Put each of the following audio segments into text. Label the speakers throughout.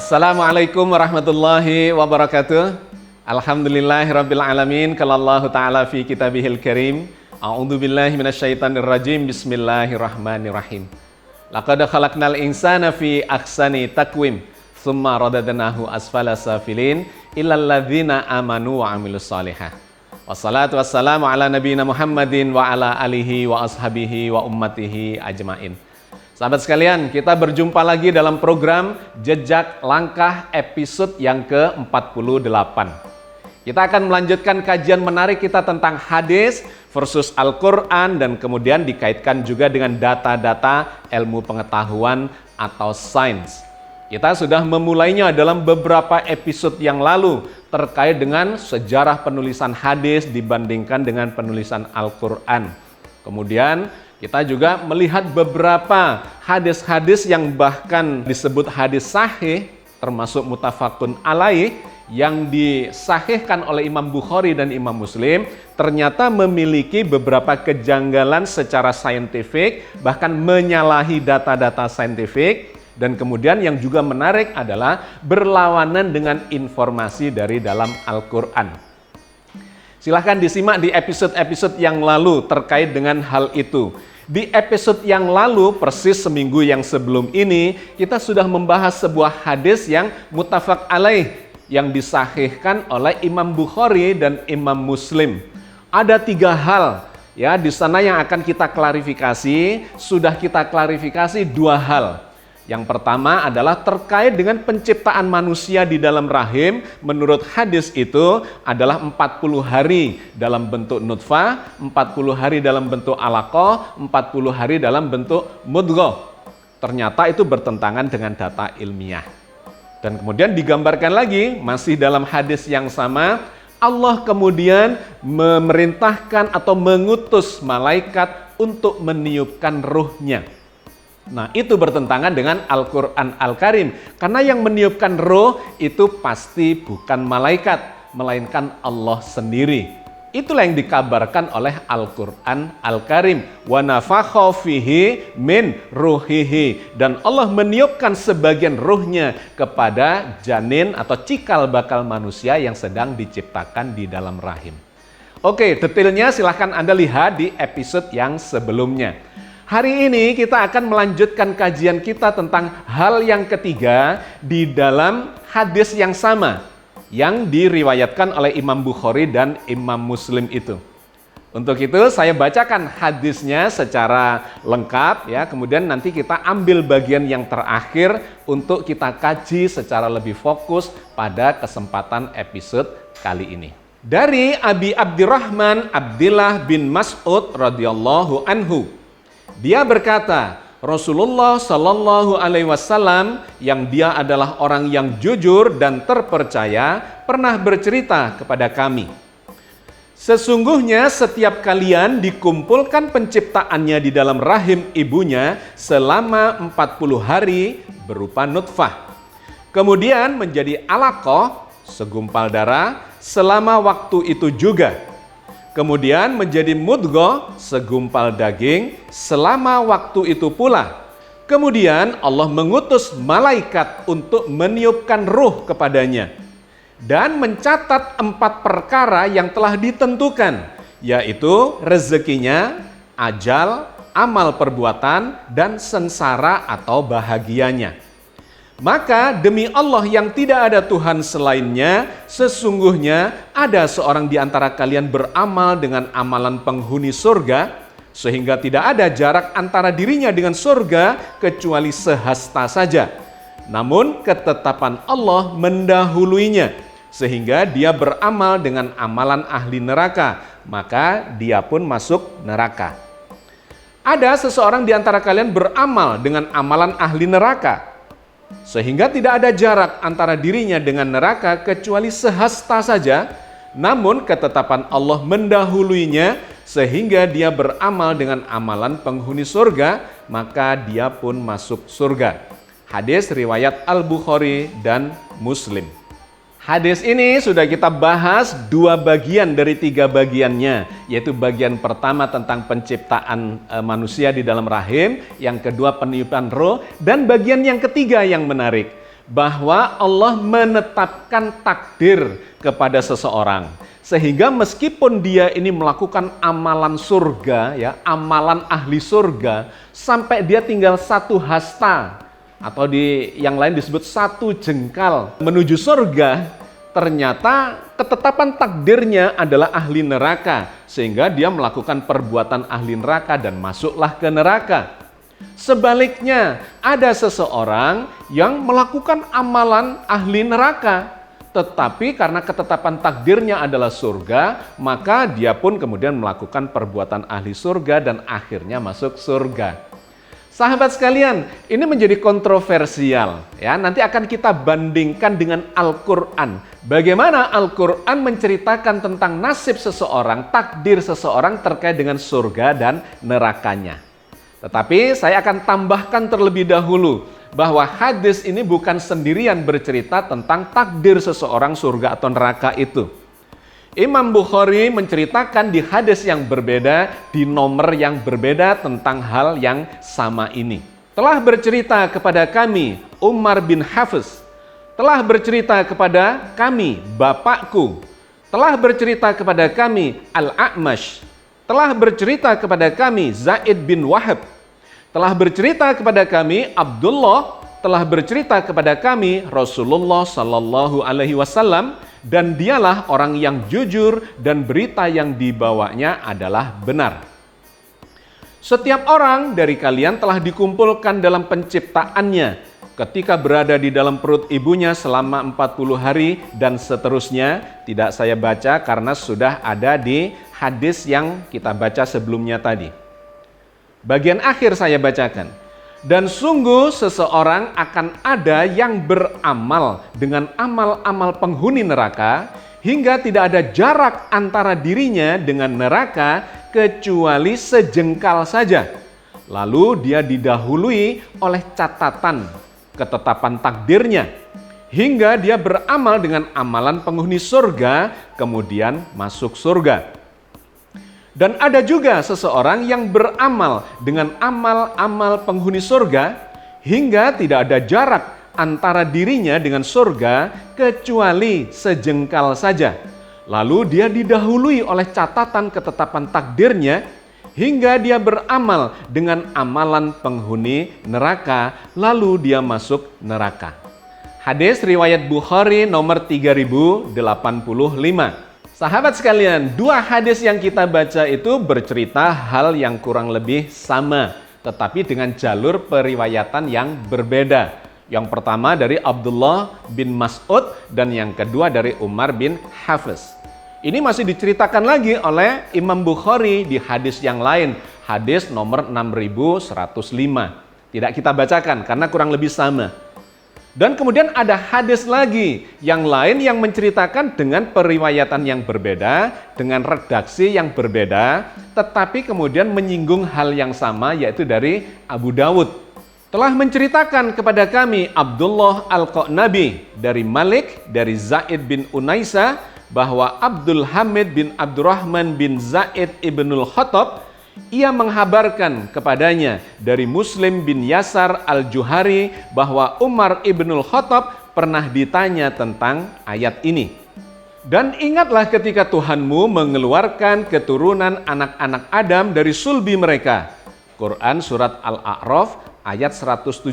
Speaker 1: Assalamualaikum warahmatullahi wabarakatuh. Alhamdulillahirabbil alamin. Qala Allah Ta'ala fi kitabihil karim. A'udzubillahi minasyaitonir rajim. Bismillahirrahmanirrahim. Laqad khalaqnal insana fi ahsani taqwim. Tsumma radadnahu asfala safilin illal ladzina amanu wa 'amilus shalihat. Wassalatu wassalamu ala nabiyina Muhammadin wa ala alihi wa ashabihi wa ummatihi ajmain. Sahabat sekalian, kita berjumpa lagi dalam program Jejak Langkah episode yang ke-48. Kita akan melanjutkan kajian menarik kita tentang hadis versus Al-Quran dan kemudian dikaitkan juga dengan data-data ilmu pengetahuan atau sains. Kita sudah memulainya dalam beberapa episode yang lalu terkait dengan sejarah penulisan hadis dibandingkan dengan penulisan Al-Quran. Kemudian kita juga melihat beberapa hadis-hadis yang bahkan disebut hadis sahih, termasuk mutafakun alaih, yang disahihkan oleh Imam Bukhari dan Imam Muslim, ternyata memiliki beberapa kejanggalan secara saintifik, bahkan menyalahi data-data saintifik, dan kemudian yang juga menarik adalah berlawanan dengan informasi dari dalam Al-Quran. Silahkan disimak di episode-episode yang lalu terkait dengan hal itu. Di episode yang lalu, persis seminggu yang sebelum ini, kita sudah membahas sebuah hadis yang muttafaq alaih, yang disahihkan oleh Imam Bukhari dan Imam Muslim. Ada 3 hal ya di sana yang akan kita klarifikasi. Sudah kita klarifikasi 2 hal. Yang pertama adalah terkait dengan penciptaan manusia di dalam rahim. Menurut hadis itu adalah 40 hari dalam bentuk nutfah, 40 hari dalam bentuk alaqah, 40 hari dalam bentuk mudghah. Ternyata itu bertentangan dengan data ilmiah. Dan kemudian digambarkan lagi, masih dalam hadis yang sama, Allah kemudian memerintahkan atau mengutus malaikat untuk meniupkan ruhnya. Nah, itu bertentangan dengan Al-Quran Al-Karim. Karena yang meniupkan roh itu pasti bukan malaikat, melainkan Allah sendiri. Itulah yang dikabarkan oleh Al-Quran Al-Karim. Wa nafakha fihi min ruhihi. Dan Allah meniupkan sebagian ruhnya kepada janin atau cikal bakal manusia yang sedang diciptakan di dalam rahim. Oke, detailnya silahkan Anda lihat di episode yang sebelumnya. Hari ini kita akan melanjutkan kajian kita tentang hal yang ketiga di dalam hadis yang sama yang diriwayatkan oleh Imam Bukhari dan Imam Muslim itu. Untuk itu saya bacakan hadisnya secara lengkap ya, kemudian nanti kita ambil bagian yang terakhir untuk kita kaji secara lebih fokus pada kesempatan episode kali ini. Dari Abi Abdurrahman Abdillah bin Mas'ud radhiyallahu anhu. Dia berkata, Rasulullah Shallallahu Alaihi Wasallam yang dia adalah orang yang jujur dan terpercaya pernah bercerita kepada kami. Sesungguhnya setiap kalian dikumpulkan penciptaannya di dalam rahim ibunya selama 40 hari berupa nutfah. Kemudian menjadi alaqah, segumpal darah, selama waktu itu juga. Kemudian menjadi mudghah, segumpal daging, selama waktu itu pula. Kemudian Allah mengutus malaikat untuk meniupkan ruh kepadanya dan mencatat 4 perkara yang telah ditentukan, yaitu rezekinya, ajal, amal perbuatan, dan sengsara atau bahagianya. Maka demi Allah yang tidak ada Tuhan selainnya, sesungguhnya ada seorang di antara kalian beramal dengan amalan penghuni surga, sehingga tidak ada jarak antara dirinya dengan surga kecuali sehasta saja. Namun ketetapan Allah mendahuluinya, sehingga dia beramal dengan amalan ahli neraka, maka dia pun masuk neraka. Ada seseorang di antara kalian beramal dengan amalan ahli neraka, sehingga tidak ada jarak antara dirinya dengan neraka kecuali sehasta saja, namun ketetapan Allah mendahuluinya sehingga dia beramal dengan amalan penghuni surga, maka dia pun masuk surga. Hadis riwayat Al-Bukhari dan Muslim. Hadis ini sudah kita bahas 2 bagian dari 3 bagiannya, yaitu bagian pertama tentang penciptaan manusia di dalam rahim, yang kedua peniupan roh, dan bagian yang ketiga yang menarik. bahwa Allah menetapkan takdir kepada seseorang. Sehingga meskipun dia ini melakukan amalan surga, ya, amalan ahli surga, sampai dia tinggal satu hasta, atau yang lain disebut satu jengkal menuju surga, ternyata ketetapan takdirnya adalah ahli neraka, sehingga dia melakukan perbuatan ahli neraka dan masuklah ke neraka. Sebaliknya, ada seseorang yang melakukan amalan ahli neraka, tetapi karena ketetapan takdirnya adalah surga, maka dia pun kemudian melakukan perbuatan ahli surga dan akhirnya masuk surga. Sahabat sekalian, ini menjadi kontroversial, ya. Nanti akan kita bandingkan dengan Al-Qur'an. Bagaimana Al-Qur'an menceritakan tentang nasib seseorang, takdir seseorang terkait dengan surga dan nerakanya. Tetapi saya akan tambahkan terlebih dahulu bahwa hadis ini bukan sendirian bercerita tentang takdir seseorang surga atau neraka itu. Imam Bukhari menceritakan di hadis yang berbeda, di nomor yang berbeda tentang hal yang sama ini. Telah bercerita kepada kami Umar bin Hafiz, telah bercerita kepada kami bapakku, telah bercerita kepada kami Al-A'mash, telah bercerita kepada kami Zaid bin Wahab, telah bercerita kepada kami Abdullah, telah bercerita kepada kami Rasulullah Sallallahu Alaihi Wasallam, dan dialah orang yang jujur dan berita yang dibawanya adalah benar. Setiap orang dari kalian telah dikumpulkan dalam penciptaannya ketika berada di dalam perut ibunya selama 40 hari dan seterusnya. Tidak saya baca karena sudah ada di hadis yang kita baca sebelumnya tadi. Bagian akhir saya bacakan. Dan sungguh seseorang akan ada yang beramal dengan amal-amal penghuni neraka hingga tidak ada jarak antara dirinya dengan neraka kecuali sejengkal saja. Lalu dia didahului oleh catatan ketetapan takdirnya hingga dia beramal dengan amalan penghuni surga kemudian masuk surga. Dan ada juga seseorang yang beramal dengan amal-amal penghuni surga hingga tidak ada jarak antara dirinya dengan surga kecuali sejengkal saja. Lalu dia didahului oleh catatan ketetapan takdirnya hingga dia beramal dengan amalan penghuni neraka, lalu dia masuk neraka. Hadis riwayat Bukhari nomor 3085. Sahabat sekalian, dua hadis yang kita baca itu bercerita hal yang kurang lebih sama, tetapi dengan jalur periwayatan yang berbeda. Yang pertama dari Abdullah bin Mas'ud dan yang kedua dari Umar bin Hafiz. Ini masih diceritakan lagi oleh Imam Bukhari di hadis yang lain, hadis nomor 6105. Tidak kita bacakan karena kurang lebih sama. Dan kemudian ada hadis lagi yang lain yang menceritakan dengan periwayatan yang berbeda, dengan redaksi yang berbeda, tetapi kemudian menyinggung hal yang sama, yaitu dari Abu Dawud. Telah menceritakan kepada kami Abdullah Al-Qanabi dari Malik, dari Zaid bin Unaisa, bahwa Abdul Hamid bin Abdurrahman bin Zaid ibnul Khattab, ia menghabarkan kepadanya dari Muslim bin Yasar al-Juhari bahwa Umar ibnul Khattab pernah ditanya tentang ayat ini. Dan ingatlah ketika Tuhanmu mengeluarkan keturunan anak-anak Adam dari sulbi mereka. Quran surat Al-A'raf ayat 172.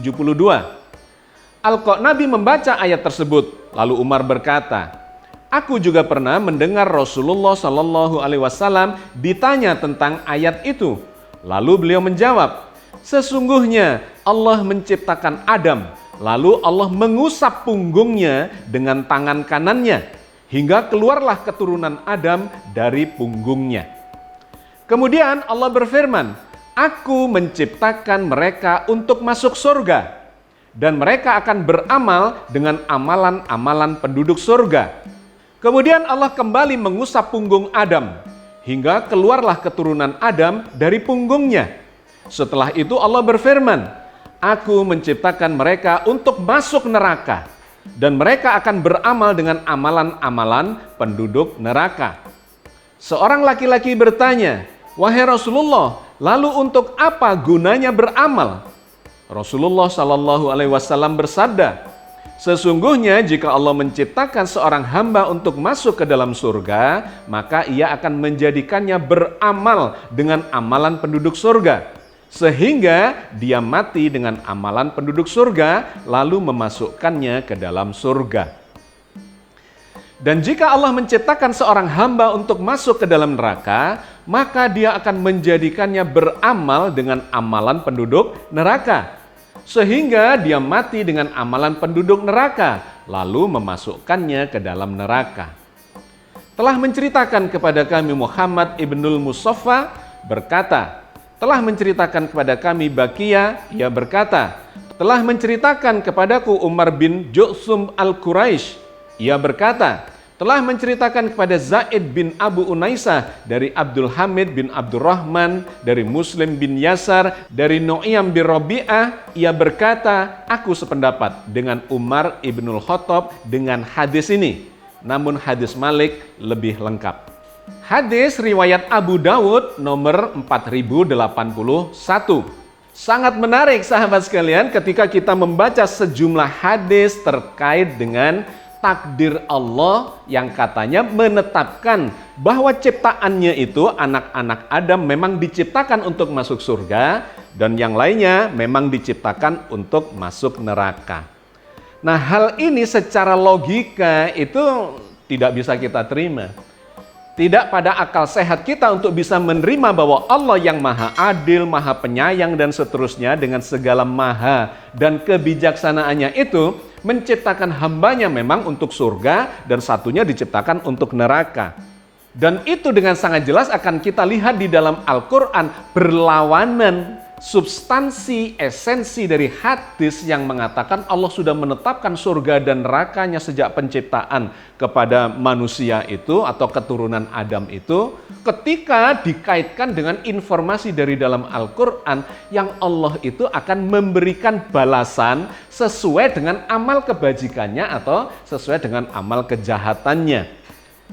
Speaker 1: Al-Qanabi membaca ayat tersebut, lalu Umar berkata, aku juga pernah mendengar Rasulullah Sallallahu Alaihi Wasallam ditanya tentang ayat itu. Lalu beliau menjawab, sesungguhnya Allah menciptakan Adam, lalu Allah mengusap punggungnya dengan tangan kanannya, hingga keluarlah keturunan Adam dari punggungnya. Kemudian Allah berfirman, aku menciptakan mereka untuk masuk surga, dan mereka akan beramal dengan amalan-amalan penduduk surga. Kemudian Allah kembali mengusap punggung Adam, hingga keluarlah keturunan Adam dari punggungnya. Setelah itu Allah berfirman, aku menciptakan mereka untuk masuk neraka, dan mereka akan beramal dengan amalan-amalan penduduk neraka. Seorang laki-laki bertanya, wahai Rasulullah, lalu untuk apa gunanya beramal? Rasulullah Sallallahu Alaihi Wasallam bersabda, Sesungguhnya jika Allah menciptakan seorang hamba untuk masuk ke dalam surga, maka ia akan menjadikannya beramal dengan amalan penduduk surga. Sehingga dia mati dengan amalan penduduk surga, lalu memasukkannya ke dalam surga. Dan jika Allah menciptakan seorang hamba untuk masuk ke dalam neraka, maka dia akan menjadikannya beramal dengan amalan penduduk neraka. Sehingga dia mati dengan amalan penduduk neraka, lalu memasukkannya ke dalam neraka. Telah menceritakan kepada kami Muhammad ibnul Musaffa berkata, telah menceritakan kepada kami Bakiyah, ia berkata, telah menceritakan kepadaku Umar bin Ju'sum al-Quraisy, ia berkata, telah menceritakan kepada Zaid bin Abu Unaisah dari Abdul Hamid bin Abdurrahman, dari Muslim bin Yasar, dari Nu'aym bin Rabi'ah, ia berkata, aku sependapat dengan Umar ibnul Khattab dengan hadis ini. Namun hadis Malik lebih lengkap. Hadis riwayat Abu Dawud nomor 4081. Sangat menarik sahabat sekalian ketika kita membaca sejumlah hadis terkait dengan takdir Allah yang katanya menetapkan bahwa ciptaannya itu anak-anak Adam memang diciptakan untuk masuk surga dan yang lainnya memang diciptakan untuk masuk neraka. Nah, hal ini secara logika itu tidak bisa kita terima. Tidak pada akal sehat kita untuk bisa menerima bahwa Allah yang maha adil, maha penyayang dan seterusnya dengan segala maha dan kebijaksanaannya itu menciptakan hambanya memang untuk surga dan satunya diciptakan untuk neraka. Dan itu dengan sangat jelas akan kita lihat di dalam Al-Quran berlawanan substansi, esensi dari hadis yang mengatakan Allah sudah menetapkan surga dan nerakanya sejak penciptaan kepada manusia itu atau keturunan Adam itu, ketika dikaitkan dengan informasi dari dalam Al-Quran yang Allah itu akan memberikan balasan sesuai dengan amal kebajikannya atau sesuai dengan amal kejahatannya.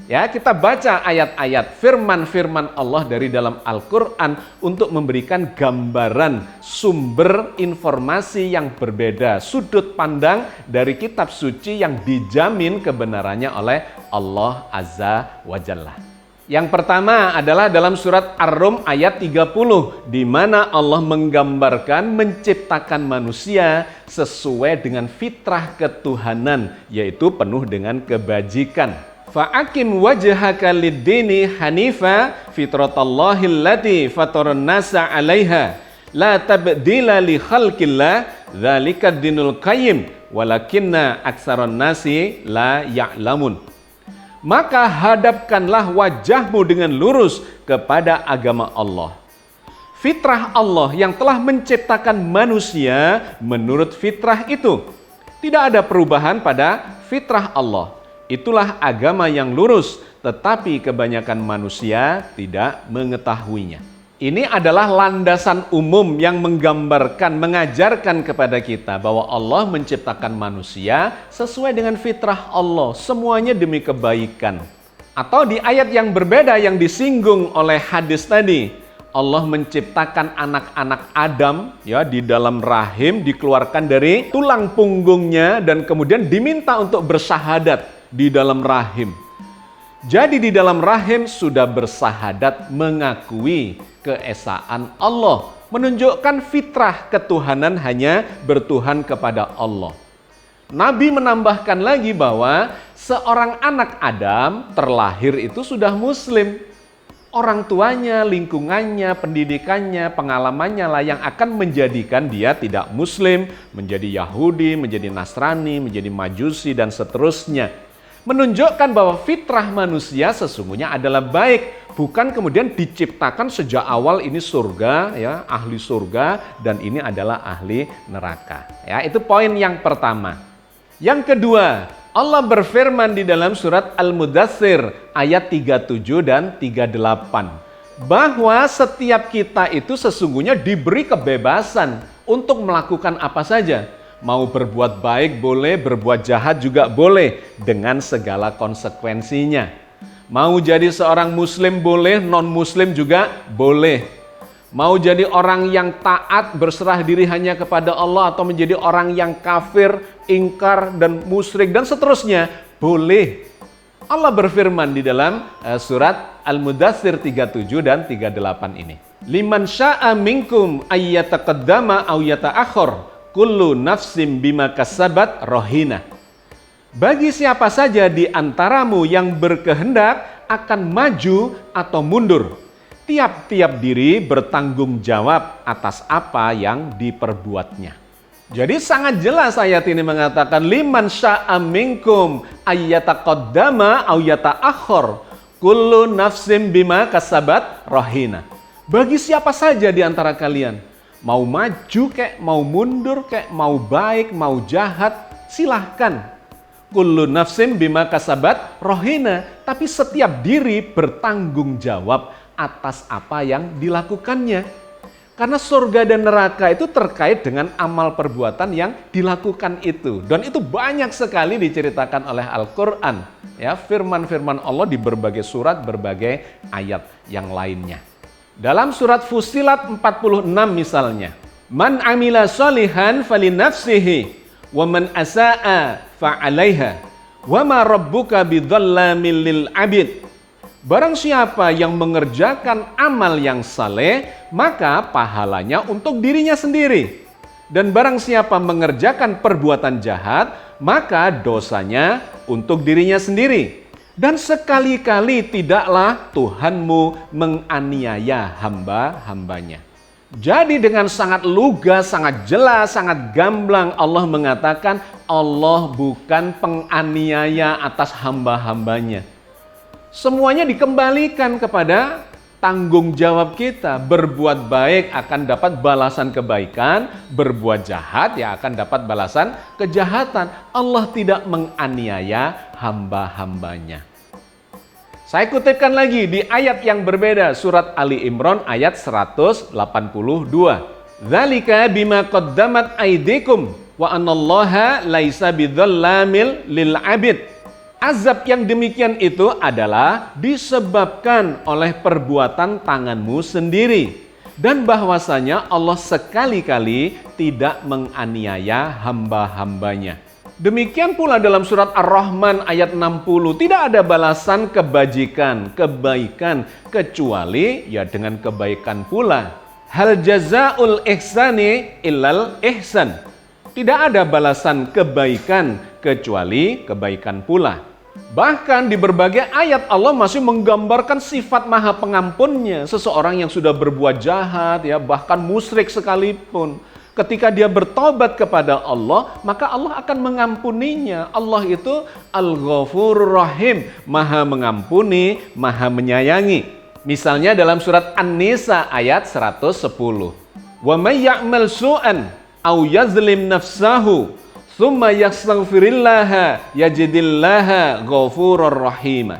Speaker 1: Ya, kita baca ayat-ayat firman-firman Allah dari dalam Al-Quran untuk memberikan gambaran sumber informasi yang berbeda, sudut pandang dari kitab suci yang dijamin kebenarannya oleh Allah Azza wa Jalla. Yang pertama adalah dalam surat Ar-Rum ayat 30, di mana Allah menggambarkan menciptakan manusia sesuai dengan fitrah ketuhanan, yaitu penuh dengan kebajikan. Fa'akim wajhaka lid-dini hanifa fitratallahi allati fataran nasa 'alaiha la tabdila li khalqillah dzalika ad-dinul qayyim walakinna aktsaran nasi la ya'lamun. Maka hadapkanlah wajahmu dengan lurus kepada agama Allah. Fitrah Allah yang telah menciptakan manusia menurut fitrah itu. Tidak ada perubahan pada fitrah Allah. Itulah agama yang lurus, tetapi kebanyakan manusia tidak mengetahuinya. Ini adalah landasan umum yang menggambarkan, mengajarkan kepada kita bahwa Allah menciptakan manusia sesuai dengan fitrah Allah, semuanya demi kebaikan. Atau di ayat yang berbeda yang disinggung oleh hadis tadi, Allah menciptakan anak-anak Adam ya di dalam rahim, dikeluarkan dari tulang punggungnya dan kemudian diminta untuk bersyahadat di dalam rahim. Jadi di dalam rahim sudah bersahadat mengakui keesaan Allah, menunjukkan fitrah ketuhanan hanya bertuhan kepada Allah. Nabi menambahkan lagi bahwa seorang anak Adam terlahir itu sudah muslim. Orang tuanya, lingkungannya, pendidikannya, pengalamannya lah yang akan menjadikan dia tidak muslim, menjadi Yahudi, menjadi Nasrani, menjadi Majusi dan seterusnya. Menunjukkan bahwa fitrah manusia sesungguhnya adalah baik, bukan kemudian diciptakan sejak awal ini surga ya, ahli surga dan ini adalah ahli neraka. Ya, itu poin yang pertama. Yang kedua, Allah berfirman di dalam surat Al-Mudaththir ayat 37 dan 38 bahwa setiap kita itu sesungguhnya diberi kebebasan untuk melakukan apa saja. Mau berbuat baik boleh, berbuat jahat juga boleh dengan segala konsekuensinya. Mau jadi seorang muslim boleh, non-muslim juga boleh. Mau jadi orang yang taat berserah diri hanya kepada Allah atau menjadi orang yang kafir ingkar dan musyrik dan seterusnya, boleh. Allah berfirman di dalam surat Al-Mudaththir 37 dan 38 ini. Liman sya'a minkum ayyataqaddama aw yata'akhir kullu nafsim bima kasabat rohina. Bagi siapa saja di antaramu yang berkehendak akan maju atau mundur, tiap-tiap diri bertanggung jawab atas apa yang diperbuatnya. Jadi sangat jelas ayat ini mengatakan liman sya'a minkum ayyataqaddama aw yata'akhir kullu nafsim bima kasabat rohina. Bagi siapa saja di antara kalian, mau maju kek, mau mundur kek, mau baik, mau jahat, silahkan. Kullu nafsim bima kasabat rohina. Tapi setiap diri bertanggung jawab atas apa yang dilakukannya. Karena surga dan neraka itu terkait dengan amal perbuatan yang dilakukan itu. Dan itu banyak sekali diceritakan oleh Al-Quran. Ya, firman-firman Allah di berbagai surat, berbagai ayat yang lainnya. Dalam surat Fussilat 46 misalnya. Man amila sholihan falinafsihi wa man asa'a fa'alaiha wa ma rabbuka bidzallamin lil abid. Barang siapa yang mengerjakan amal yang saleh, maka pahalanya untuk dirinya sendiri. Dan barang siapa mengerjakan perbuatan jahat, maka dosanya untuk dirinya sendiri. Dan sekali-kali tidaklah Tuhanmu menganiaya hamba-hambanya. Jadi dengan sangat lugas, sangat jelas, sangat gamblang Allah mengatakan Allah bukan penganiaya atas hamba-hambanya. Semuanya dikembalikan kepada tanggung jawab kita. Berbuat baik akan dapat balasan kebaikan, berbuat jahat ya akan dapat balasan kejahatan. Allah tidak menganiaya hamba-hambanya. Saya kutipkan lagi di ayat yang berbeda, surat Ali Imran ayat 182. Dzalika bima qaddamat aydikum wa anallaha laisa bidzallamil lil abid. Azab yang demikian itu adalah disebabkan oleh perbuatan tanganmu sendiri. Dan bahwasanya Allah sekali-kali tidak menganiaya hamba-hambanya. Demikian pula dalam surat Ar-Rahman ayat 60. Tidak ada balasan kebajikan, kebaikan, kecuali ya dengan kebaikan pula. Hal jazaul ihsani illal ihsan. Tidak ada balasan kebaikan kecuali kebaikan pula. Bahkan di berbagai ayat Allah masih menggambarkan sifat maha pengampunnya. Seseorang yang sudah berbuat jahat, ya bahkan musyrik sekalipun, ketika dia bertobat kepada Allah, maka Allah akan mengampuninya. Allah itu Al-Ghafurur Rahim, maha mengampuni, maha menyayangi. Misalnya dalam surat An-Nisa ayat 110. Wa may ya'mal su'an aw yazlim nafsahu tsumma yastaghfirillaha yajidillaha ghafurur rahim.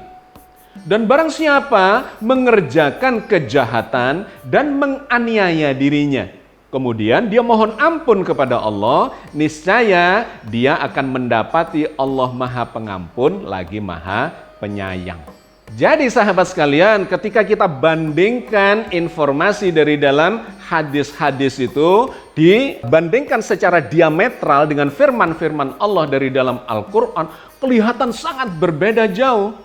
Speaker 1: Dan barang siapa mengerjakan kejahatan dan menganiaya dirinya, kemudian dia mohon ampun kepada Allah, niscaya dia akan mendapati Allah Maha Pengampun lagi Maha Penyayang. Jadi sahabat sekalian, ketika kita bandingkan informasi dari dalam hadis-hadis itu dibandingkan secara diametral dengan firman-firman Allah dari dalam Al-Quran, kelihatan sangat berbeda jauh.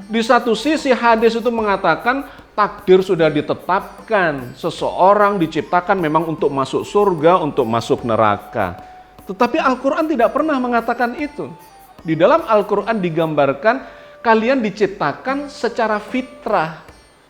Speaker 1: Di satu sisi hadis itu mengatakan takdir sudah ditetapkan, seseorang diciptakan memang untuk masuk surga, untuk masuk neraka. Tetapi Al-Quran tidak pernah mengatakan itu. Di dalam Al-Quran digambarkan kalian diciptakan secara fitrah.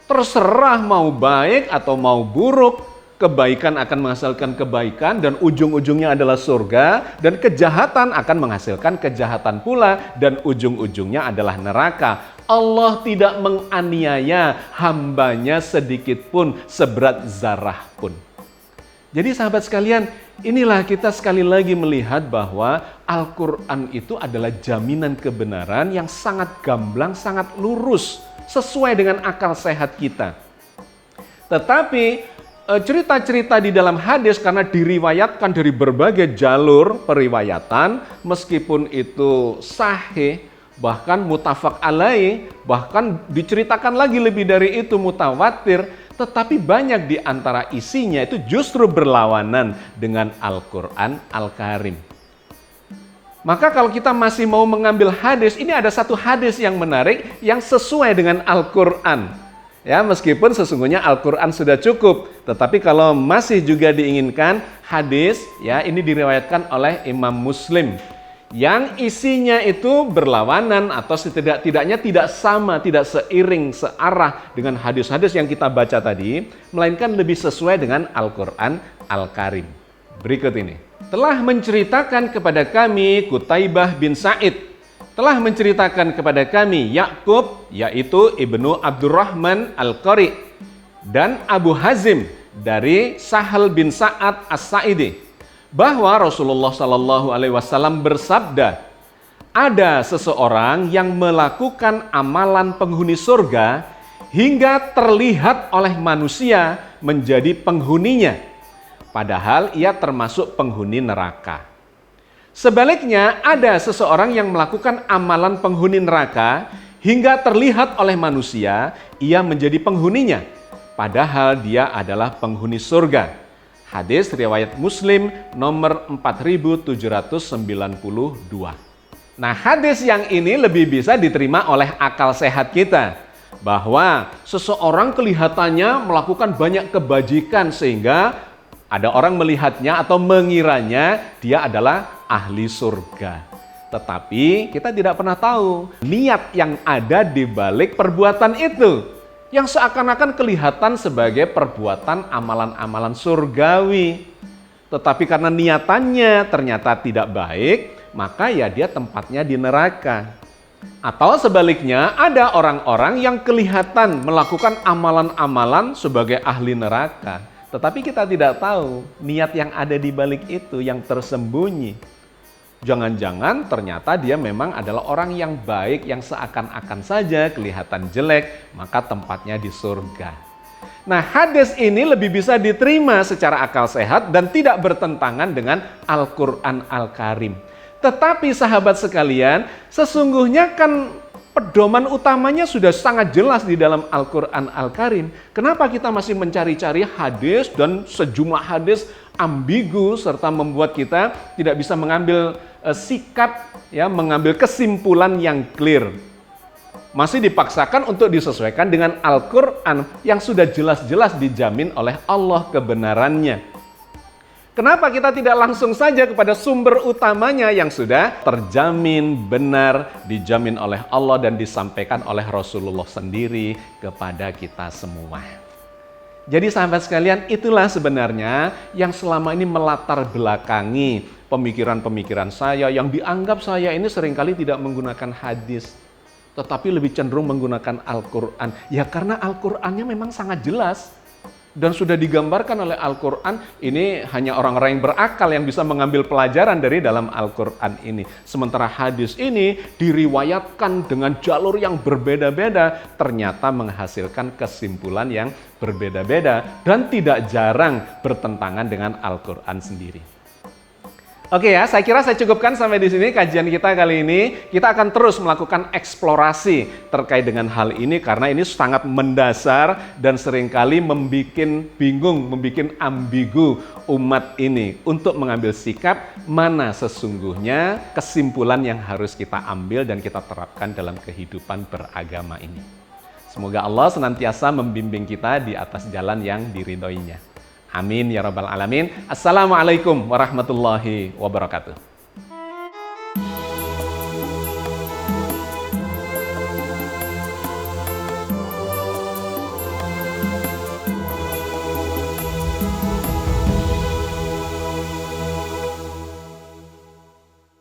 Speaker 1: Terserah mau baik atau mau buruk, kebaikan akan menghasilkan kebaikan dan ujung-ujungnya adalah surga, dan kejahatan akan menghasilkan kejahatan pula dan ujung-ujungnya adalah neraka. Allah tidak menganiaya hambanya sedikit pun, seberat zarah pun. Jadi sahabat sekalian, inilah kita sekali lagi melihat bahwa Al-Quran itu adalah jaminan kebenaran yang sangat gamblang, sangat lurus, sesuai dengan akal sehat kita. Tetapi cerita-cerita di dalam hadis karena diriwayatkan dari berbagai jalur periwayatan, meskipun itu sahih, bahkan muttafaq alaih, bahkan diceritakan lagi lebih dari itu mutawatir, tetapi banyak di antara isinya itu justru berlawanan dengan Al-Quran Al-Karim. Maka kalau kita masih mau mengambil hadis, ini ada satu hadis yang menarik yang sesuai dengan Al-Quran. Ya, meskipun sesungguhnya Al-Quran sudah cukup, tetapi kalau masih juga diinginkan hadis, ya ini diriwayatkan oleh Imam Muslim. Yang isinya itu berlawanan atau setidaknya tidak sama, tidak seiring, searah dengan hadis-hadis yang kita baca tadi, melainkan lebih sesuai dengan Al-Quran Al-Karim. Berikut ini. Telah menceritakan kepada kami Qutaibah bin Sa'id, telah menceritakan kepada kami Ya'qub, yaitu Ibnu Abdurrahman Al-Qari, dan Abu Hazim dari Sahal bin Sa'ad As-Sa'idi, bahwa Rasulullah SAW bersabda, ada seseorang yang melakukan amalan penghuni surga hingga terlihat oleh manusia menjadi penghuninya, padahal ia termasuk penghuni neraka. Sebaliknya, ada seseorang yang melakukan amalan penghuni neraka hingga terlihat oleh manusia, ia menjadi penghuninya, padahal dia adalah penghuni surga. Hadis riwayat Muslim nomor 4792. Nah, hadis yang ini lebih bisa diterima oleh akal sehat kita, bahwa seseorang kelihatannya melakukan banyak kebajikan sehingga ada orang melihatnya atau mengiranya dia adalah ahli surga. Tetapi kita tidak pernah tahu niat yang ada di balik perbuatan itu, yang seakan-akan kelihatan sebagai perbuatan amalan-amalan surgawi. Tetapi karena niatannya ternyata tidak baik, maka ya dia tempatnya di neraka. Atau sebaliknya, ada orang-orang yang kelihatan melakukan amalan-amalan sebagai ahli neraka, tetapi kita tidak tahu niat yang ada di balik itu yang tersembunyi. Jangan-jangan ternyata dia memang adalah orang yang baik, yang seakan-akan saja kelihatan jelek, maka tempatnya di surga. Nah, hadis ini lebih bisa diterima secara akal sehat dan tidak bertentangan dengan Al-Quran Al-Karim. Tetapi sahabat sekalian, sesungguhnya kan pedoman utamanya sudah sangat jelas di dalam Al-Quran Al-Karim. Kenapa kita masih mencari-cari hadis dan sejumlah hadis ambigu serta membuat kita tidak bisa mengambil sikap, ya, mengambil kesimpulan yang clear. Masih dipaksakan untuk disesuaikan dengan Al-Quran yang sudah jelas-jelas dijamin oleh Allah kebenarannya. Kenapa kita tidak langsung saja kepada sumber utamanya yang sudah terjamin benar, dijamin oleh Allah dan disampaikan oleh Rasulullah sendiri kepada kita semua. Jadi sahabat sekalian, itulah sebenarnya yang selama ini melatar belakangi pemikiran-pemikiran saya yang dianggap saya ini seringkali tidak menggunakan hadis, tetapi lebih cenderung menggunakan Al-Quran. Ya karena Al-Qurannya memang sangat jelas. Dan sudah digambarkan oleh Al-Quran, ini hanya orang-orang yang berakal yang bisa mengambil pelajaran dari dalam Al-Quran ini. Sementara hadis ini diriwayatkan dengan jalur yang berbeda-beda, ternyata menghasilkan kesimpulan yang berbeda-beda dan tidak jarang bertentangan dengan Al-Quran sendiri. Oke ya, saya kira saya cukupkan sampai di sini kajian kita kali ini. Kita akan terus melakukan eksplorasi terkait dengan hal ini karena ini sangat mendasar dan seringkali membuat bingung, membuat ambigu umat ini untuk mengambil sikap mana sesungguhnya kesimpulan yang harus kita ambil dan kita terapkan dalam kehidupan beragama ini. Semoga Allah senantiasa membimbing kita di atas jalan yang diridhoinya. Amin ya rabbal alamin. Assalamualaikum warahmatullahi wabarakatuh.